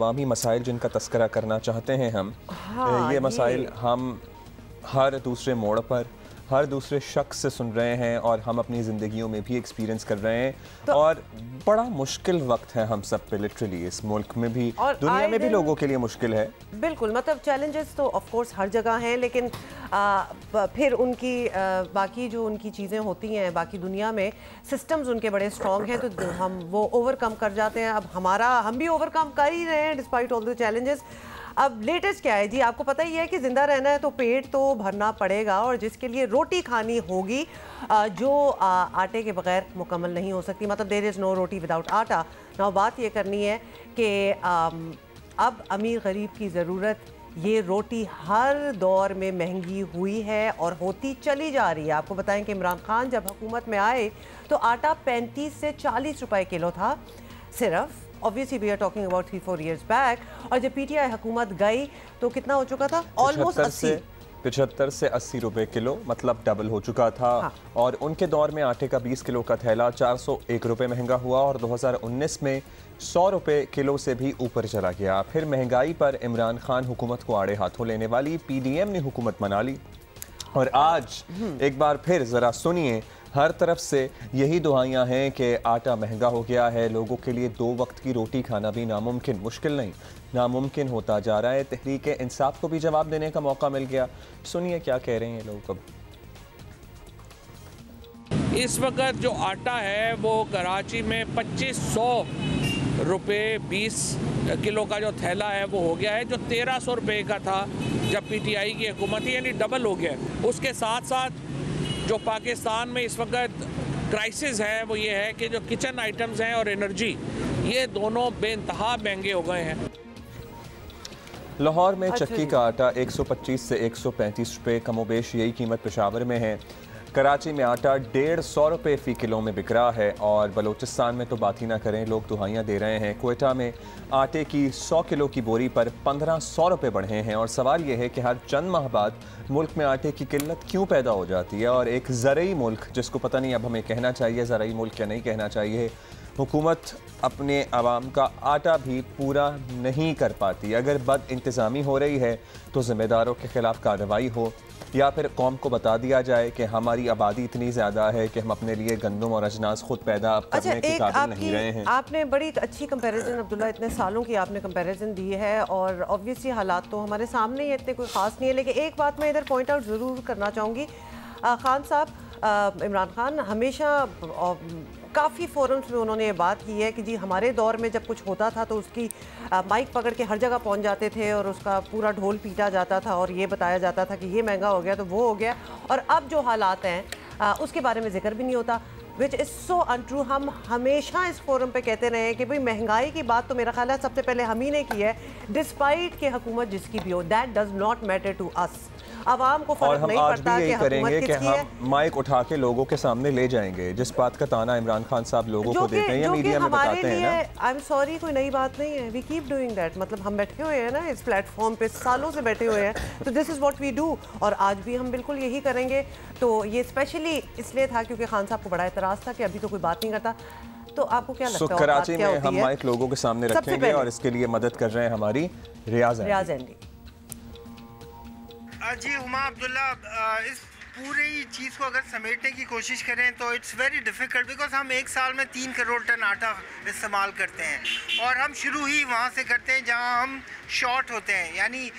अवामी मसाइल जिनका तस्करा करना चाहते हैं हम, हाँ, ये मसाइल हम हर दूसरे मोड़ पर हर दूसरे शख्स से सुन रहे हैं और हम अपनी ज़िंदगियों में भी एक्सपीरियंस कर रहे हैं। तो और बड़ा मुश्किल वक्त है हम सब पे, लिटरली इस मुल्क में भी, दुनिया में भी लोगों के लिए मुश्किल है। बिल्कुल, मतलब चैलेंजेस तो ऑफ कोर्स हर जगह हैं, लेकिन फिर उनकी बाकी जो उनकी चीज़ें होती हैं, बाकी दुनिया में सिस्टम्स उनके बड़े स्ट्रॉन्ग हैं, तो हम वो ओवरकम कर जाते हैं। अब हम भी ओवरकम कर ही रहे हैं डिस्पाइट ऑल द चैलेंजेस। अब लेटेस्ट क्या है जी, आपको पता ही है कि जिंदा रहना है तो पेट तो भरना पड़ेगा, और जिसके लिए रोटी खानी होगी जो आटे के बगैर मुकम्मल नहीं हो सकती। मतलब there is no roti without atta. ना बात ये करनी है कि अब अमीर गरीब की ज़रूरत, ये रोटी हर दौर में महंगी हुई है और होती चली जा रही है। आपको बताएं कि इमरान खान जब हुकूमत में आए तो आटा 35 से 40 रुपए किलो था सिर्फ। Obviously we are talking about 3-4 years back. और जब पीटीआई हुकूमत गई तो कितना हो चुका था? ऑलमोस्ट 75 से 80 रुपए किलो, मतलब डबल हो चुका था। हाँ। और उनके दौर में आटे का 20 किलो का थैला 401 रुपए महंगा हुआ और 2019 में 100 रुपए किलो से भी ऊपर चला गया। फिर महंगाई पर इमरान खान हुकूमत को आड़े हाथों लेने वाली पीडीएम ने हुकूमत मना ली और आज एक बार फिर ज़रा सुनिए, हर तरफ से यही दुआएं हैं कि आटा महंगा हो गया है, लोगों के लिए 2 वक्त की रोटी खाना भी नामुमकिन, मुश्किल नहीं नामुमकिन होता जा रहा है। तहरीक इंसाफ को भी जवाब देने का मौका मिल गया। सुनिए क्या कह रहे हैं लोग। अब इस वक्त जो आटा है वो कराची में 2500 रुपये 20 किलो का जो थैला है वो हो गया है, जो 1300 रुपये का था जब पीटीआई की हुकूमत थी, यानी डबल हो गया है। उसके साथ साथ जो पाकिस्तान में इस वक्त क्राइसिस है वो ये है कि जो किचन आइटम्स हैं और एनर्जी, ये दोनों बेइंतहा महंगे हो गए हैं। लाहौर में चक्की का आटा 125 से 135 रुपये, कमोबेश यही कीमत पेशावर में है। कराची में आटा 150 रुपये फ़ी किलो में बिक रहा है और बलूचिस्तान में तो बात ही ना करें, लोग दुहाइयाँ दे रहे हैं। क्वेटा में आटे की 100 किलो की बोरी पर 1500 रुपये बढ़े हैं और सवाल यह है कि हर चंद माह बाद मुल्क में आटे की किल्लत क्यों पैदा हो जाती है। और एक ज़रई मुल्क, जिसको पता नहीं अब हमें कहना चाहिए ज़रई मुल्क या नहीं कहना चाहिए, हुकूमत अपने आवाम का आटा भी पूरा नहीं कर पाती। अगर बद इंतज़ामी हो रही है तो ज़िम्मेदारों के ख़िलाफ़ कार्रवाई हो, या फिर कौम को बता दिया जाए कि हमारी आबादी इतनी ज़्यादा है कि हम अपने लिए गंदम और अजनास खुद पैदा करने के काबिल नहीं रहे हैं। आपने बड़ी अच्छी कंपैरिजन अब्दुल्ला, इतने सालों की आपने कंपैरिजन दी है और ऑब्वियसली हालात तो हमारे सामने ही इतने कोई ख़ास नहीं है। लेकिन एक बात मैं इधर पॉइंट आउट ज़रूर करना चाहूँगी, खान साहब, इमरान खान हमेशा काफ़ी फोरम्स में उन्होंने ये बात की है कि जी हमारे दौर में जब कुछ होता था तो उसकी माइक पकड़ के हर जगह पहुंच जाते थे और उसका पूरा ढोल पीटा जाता था और ये बताया जाता था कि ये महंगा हो गया तो वो हो गया। और अब जो हालात हैं उसके बारे में जिक्र भी नहीं होता, विच इज़ सो अनट्रू। हम हमेशा इस फोरम पे कहते रहे हैं कि भाई महंगाई की बात तो मेरा ख्याल है सबसे पहले हम ही ने की है, डिस्पाइट के हुकूमत जिसकी भी हो, that does not matter to us. आवाम को फर्क नहीं पड़ता कि करेंगे कि हम माइक उठा के लोगों के सामने ले जाएंगे, जिस बात का ताना इमरान खान साहब लोगों को देते हैं या मीडिया में बताते हैं ना। आई एम सॉरी, कोई नई बात नहीं है, वी कीप डूइंग दैट। मतलब हम बैठे हुए हैं ना इस प्लेटफॉर्म पे, सालों से बैठे हुए हैं, तो this is what we do और आज भी हम बिल्कुल यही करेंगे। तो ये स्पेशली इसलिए था क्योंकि खान साहब को बड़ा एतराज़ था कि अभी तो कोई बात नहीं करता। तो आपको क्या लगता है कराची में हम माइक लोगों के सामने रखेंगे और इसके लिए मदद कर रहे हैं हमारी रियाज एंडी। जी हुमा अब्दुल्ला, इस पूरी चीज़ को अगर समेटने की कोशिश करें तो इट्स वेरी डिफ़िकल्ट, बिकॉज हम एक साल में 3 करोड़ टन आटा इस्तेमाल करते हैं और हम शुरू ही वहाँ से करते हैं जहाँ हम शॉर्ट होते हैं। यानी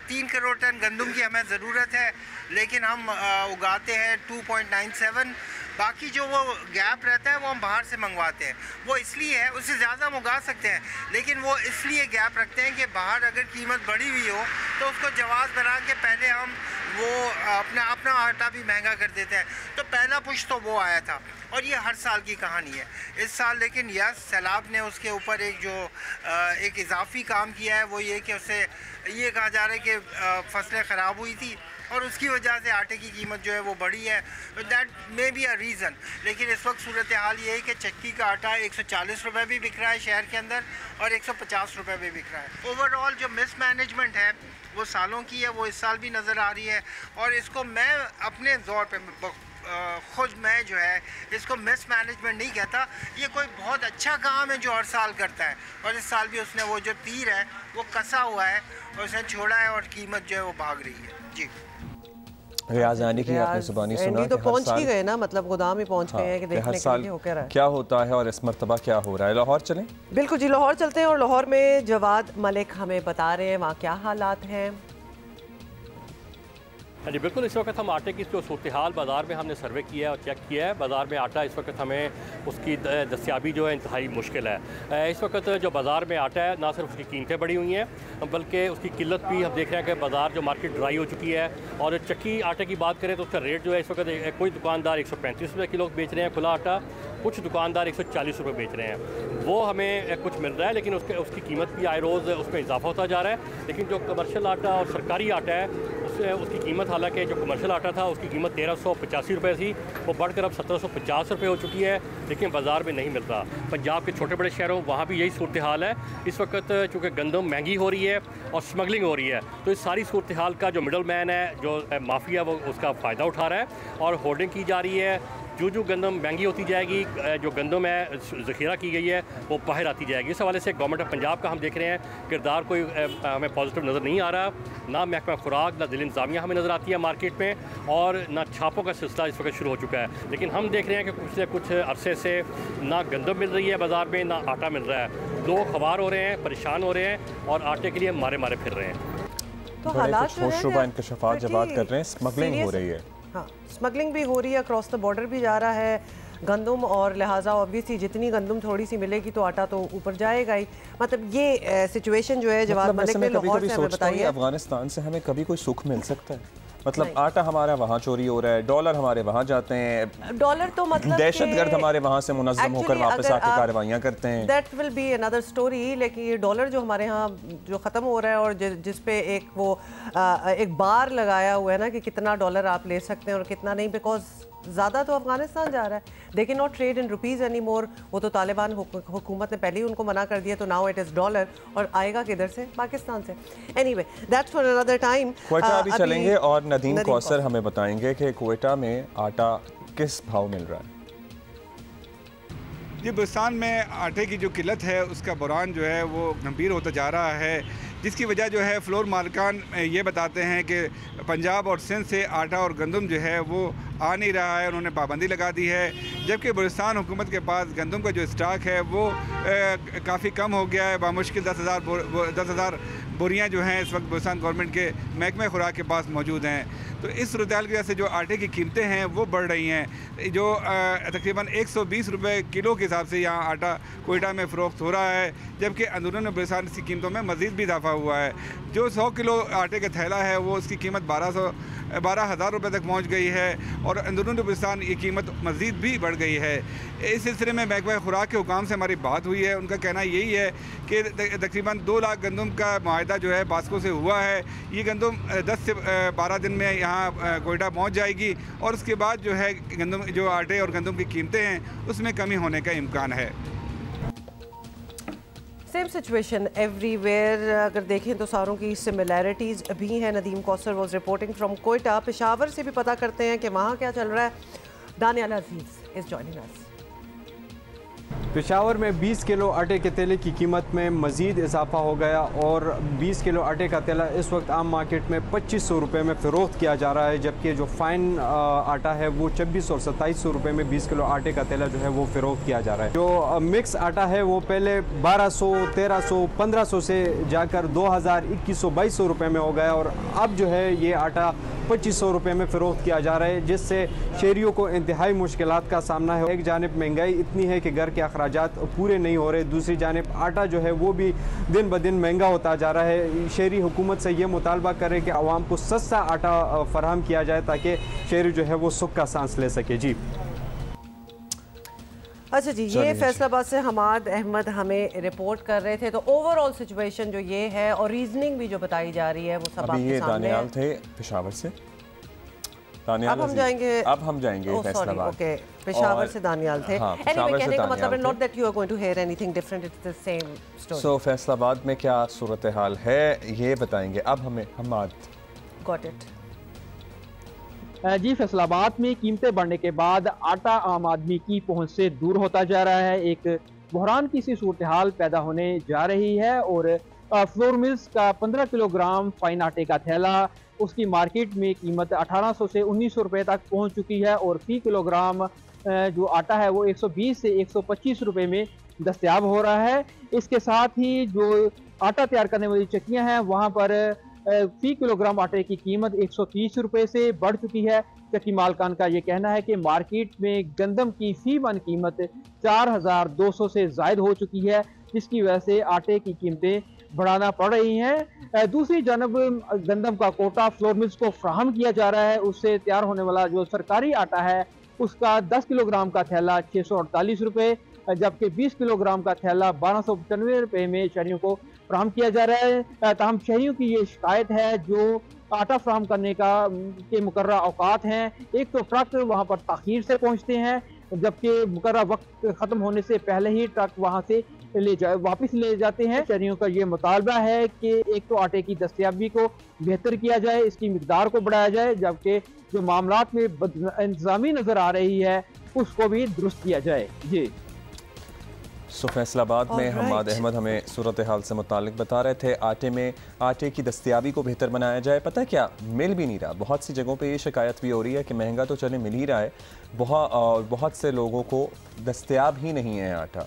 3 करोड़ टन गंदम की हमें ज़रूरत है, लेकिन हम उगाते हैं 2.97। बाकी जो वो गैप रहता है वो हम बाहर से मंगवाते हैं। वो इसलिए है, उससे ज़्यादा हम उगा सकते हैं, लेकिन वो इसलिए गैप रखते हैं कि बाहर अगर कीमत बढ़ी हुई हो तो उसको जवाब बना के पहले हम वो अपना आटा भी महंगा कर देते हैं। तो पहला पुश तो वो आया था और ये हर साल की कहानी है। इस साल लेकिन यस, सैलाब ने उसके ऊपर एक इजाफी काम किया है, वो ये कि उससे ये कहा जा रहा है कि फसलें ख़राब हुई थी और उसकी वजह से आटे की कीमत जो है वो बढ़ी है। That may be a reason. लेकिन इस वक्त सूरत हाल ये है कि चक्की का आटा 140 रुपये भी बिक रहा है शहर के अंदर और 150 रुपये भी बिक रहा है। ओवरऑल जो मिसमैनेजमेंट है वो सालों की है, वो इस साल भी नज़र आ रही है और इसको मैं अपने ज़ोर पे खुद मैं जो है इसको मिस मैनेजमेंट नहीं कहता, ये कोई बहुत अच्छा काम है जो हर साल करता है। और इस साल भी उसने वो जो तीर है वो कसा हुआ है और उसने छोड़ा है और कीमत जो है वो भाग रही है। जी रियाज आनी की आपने जुबानी सुना तो पहुंच ही गए ना, मतलब गोदाम ही पहुंच गए हैं कि देखने के लिए होकर है क्या होता है और इस मर्तबा क्या हो रहा है। लाहौर चलें? बिल्कुल जी, लाहौर चलते हैं और लाहौर में जवाद मलिक हमें बता रहे हैं वहाँ क्या हालात हैं। जी बिल्कुल, इस वक्त हम आटे की जो सूरत हाल बाज़ार में हमने सर्वे किया है और चेक किया है। बाज़ार में आटा इस वक्त हमें उसकी दस्तियाबी जो है इंतहाई मुश्किल है। इस वक्त जो बाज़ार में आटा है ना सिर्फ उसकी कीमतें बढ़ी हुई हैं बल्कि उसकी किल्लत भी हम देख रहे हैं कि बाज़ार जो मार्केट ड्राई हो चुकी है। और चक्की आटे की बात करें तो उसका रेट जो है इस वक्त कोई दुकानदार 135 रुपये किलो बेच रहे हैं खुला आटा, कुछ दुकानदार 140 रुपये बेच रहे हैं। वो हमें कुछ मिल रहा है लेकिन उसकी कीमत भी आए रोज़ उसमें इजाफा होता जा रहा है। लेकिन जो कमर्शियल आटा और सरकारी आटा है उसकी कीमत, हालांकि जो कमर्शियल आटा था उसकी कीमत 1385 रुपये थी, वो बढ़कर अब 1750 रुपये हो चुकी है, लेकिन बाज़ार में नहीं मिल रहा। पंजाब के छोटे बड़े शहरों वहाँ भी यही सूरत हाल है। इस वक्त चूँकि गंदम महंगी हो रही है और स्मगलिंग हो रही है, तो इस सारी सूरत हाल का जो मिडल मैन है, जो माफिया, वो उसका फ़ायदा उठा रहा है और होर्डिंग की जा रही है। जो गंदम महंगी होती जाएगी, जो गंदम है ज़ख़ीरा की गई है वो बाहर आती जाएगी। इस हवाले से गवर्नमेंट ऑफ पंजाब का हम देख रहे हैं किरदार कोई हमें पॉजिटिव नज़र नहीं आ रहा। ना महकमा खुराक, ना ज़िला इंतज़ामिया हमें नज़र आती है मार्केट में, और ना छापों का सिलसिला इस वक्त शुरू हो चुका है। लेकिन हम देख रहे हैं कि पिछले कुछ अरसे से ना गंदम मिल रही है बाज़ार में, ना आटा मिल रहा है। लोग खवार हो रहे हैं, परेशान हो रहे हैं और आटे के लिए मारे मारे फिर रहे हैं। तो हालात इंकशाफात जब बात कर रहे हैं, स्मगलिंग हो रही है। हाँ, स्मगलिंग भी हो रही है, क्रॉस द बॉर्डर भी जा रहा है गंदम, और लिहाजा ऑब्वियसली जितनी गंदम थोड़ी सी मिलेगी तो आटा तो ऊपर जाएगा ही। मतलब ये सिचुएशन जो है जवाब मलिक ने लाहौर से हमें बताई है। अफगानिस्तान से हमें कभी कोई सुख मिल सकता है? मतलब आटा हमारा वहाँ चोरी हो रहा है, डॉलर हमारे वहाँ जाते हैं, डॉलर तो मतलब दहशतगर्द हमारे वहाँ से मुनज़्ज़म होकर वापस आके कार्रवाइयाँ करते हैं। That will be another story. लेकिन ये डॉलर जो हमारे यहाँ जो ख़त्म हो रहा है और जिस पे एक वो एक बार लगाया हुआ है ना कि कितना डॉलर आप ले सकते हैं और कितना नहीं, बिकॉज ज़्यादा तो अफगानिस्तान जा रहा है। They can not trade in rupees any more. वो तो तालिबान हुकूमत ने पहले ही उनको मना कर दिया, तो नाउ इट इज़ डॉलर, और आएगा किधर से? पाकिस्तान से। Anyway that's for another time. Quetta भी चलेंगे और नदीम कौसर हमें बताएंगे कि क्वेटा में आटा किस भाव मिल रहा है। ये बलूचिस्तान में आटे की जो किल्लत है उसका बुरान जो है वो गंभीर होता जा रहा है, जिसकी वजह जो है फ्लोर मालिकान ये बताते हैं कि पंजाब और सिंध से आटा और गंदम जो है वो आ नहीं रहा है, उन्होंने पाबंदी लगा दी है। जबकि बलूचिस्तान हुकूमत के पास गंदम का जो स्टॉक है वो काफ़ी कम हो गया है। बामुश्किल 10,000 बोरियाँ जो हैं इस वक्त बलूचिस्तान गवर्नमेंट के महकमे खुराक के पास मौजूद हैं। तो इस सूरत हाल की वजह से जो आटे की कीमतें हैं वो बढ़ रही हैं। जो तकरीबन 120 रुपये किलो के हिसाब से यहाँ आटा कोयटा में फ़रोख्त हो रहा है, जबकि अंदरून बलूचिस्तान की कीमतों में मज़ीद भी इजाफा हुआ है। जो 100 किलो आटे का थैला है वो उसकी कीमत 12,000 रुपये तक पहुँच गई है, और अंदरून बलूचिस्तान ये कीमत मज़ीद भी बढ़ गई है। इस सिलसिले में महकमा खुराक के हुकाम से हमारी बात हुई है। उनका कहना यही है कि तकरीबन 2 लाख गंदम का मुआहदा जो है बास्को से हुआ है। ये गंदम 10 से 12 दिन में यहाँ कोयटा पहुँच जाएगी, और उसके बाद जो है गंदम जो आटे और गंदम की कीमतें हैं उसमें कमी होने का इम्कान है। Same situation everywhere. अगर देखें तो सारों की सिमिलैरिटीज़ भी हैं। Nadeem Kausar was reporting from Quetta. Peshawar से भी पता करते हैं कि वहाँ क्या चल रहा है। दानियाल अजीज़ इज़ जॉइनिंग अस। पेशावर में 20 किलो आटे के तेले की कीमत में मज़ीद इजाफा हो गया, और 20 किलो आटे का तेला इस वक्त आम मार्केट में 2500 रुपये में फ़रोख्त किया जा रहा है, जबकि जो फ़ाइन आटा है वो 2600 और 2700 रुपये में 20 किलो आटे का तेला जो है वो फ़रोख्त किया जा रहा है। जो मिक्स आटा है वो पहले 1200, 1300, 1500 से जाकर 2000, 2100, 2200 रुपये में हो गया, और अब जो है ये आटा 2500 रुपये में फ़रोख्त किया जा रहा है, जिससे शहरियों को इंतहाई मुश्किलात का सामना है। एक जानिब महंगाई इतनी है कि घर के अखराजात पूरे नहीं हो रहे, दूसरी जानिब आटा जो है वो भी दिन ब दिन महंगा होता जा रहा है। शहरी हुकूमत से ये मुतालबा करे कि आवाम को सस्ता आटा फराहम किया जाए ताकि शहरी जो है वो सुख का सांस ले सके। जी अच्छा जी, ये फैसलाबाद से हमाद अहमद हमें रिपोर्ट कर रहे थे। तो ओवरऑल सिचुएशन जो ये है और रीजनिंग भी जो बताई जा रही है वो सब आपके सामने है। थे पेशावर से अब हम जाएंगे फैसलाबाद। ओके, पेशावर से दानियाल थे। एनीवे, कहने का मतलब है not that you are going to hear anything different, it's the same story. So Faisalabad में क्या सूरत हाल है ये बताएंगे अब हमें हमाद। Got it. जी, फैसलाबाद में कीमतें बढ़ने के बाद आटा आम आदमी की पहुंच से दूर होता जा रहा है। एक बहरान की सी सूरत हाल पैदा होने जा रही है और फ्लोर मिल्स का 15 किलोग्राम फाइन आटे का थैला, उसकी मार्केट में कीमत 1800 से 1900 रुपये तक पहुंच चुकी है और फी किलोग्राम जो आटा है वो 120 से 125 रुपये में दस्तयाब हो रहा है। इसके साथ ही जो आटा तैयार करने वाली चक्कियाँ हैं वहाँ पर फी किलोग्राम आटे की कीमत 130 रुपये से बढ़ चुकी है। चक्की मालकान का ये कहना है कि मार्केट में गंदम की फी मन कीमत 4200 से ज़ायद हो चुकी है, जिसकी वजह से आटे की कीमतें बढ़ाना पड़ रही हैं। दूसरी जानब गंदम का कोटा फ्लोर मिल्स को फ्राहम किया जा रहा है। उससे तैयार होने वाला जो सरकारी आटा है उसका 10 किलोग्राम का थैला 648 रुपये, जबकि 20 किलोग्राम का थैला 1295 रुपये में शहरियों को फ्राहम किया जा रहा है। ताहम शहरियों की ये शिकायत है जो आटा फ्राहम करने के मुकर्रर औकात हैं, एक तो ट्रक वहाँ पर ताख़ीर से पहुँचते हैं, जबकि मुकर्रर वक्त ख़त्म होने से पहले ही ट्रक वहाँ से वापस ले जाते हैं। शहरियों का ये मुतालबा है कि एक तो आटे की दस्तयाबी को बेहतर किया जाए, इसकी मिकदार को बढ़ाया जाए, जबकि जो मामलात में इंतज़ामी नज़र आ रही है उसको भी दुरुस्त किया जाए। जी, फैसलाबाद में हमाद अहमद हमें सूरत हाल से मुतालिक बता रहे थे। आटे की दस्तयाबी को बेहतर बनाया जाए। पता है क्या, मिल भी नहीं रहा। बहुत सी जगहों पे ये शिकायत भी हो रही है कि महंगा तो चले मिल ही रहा है, बहुत से लोगों को दस्तयाब ही नहीं है आटा।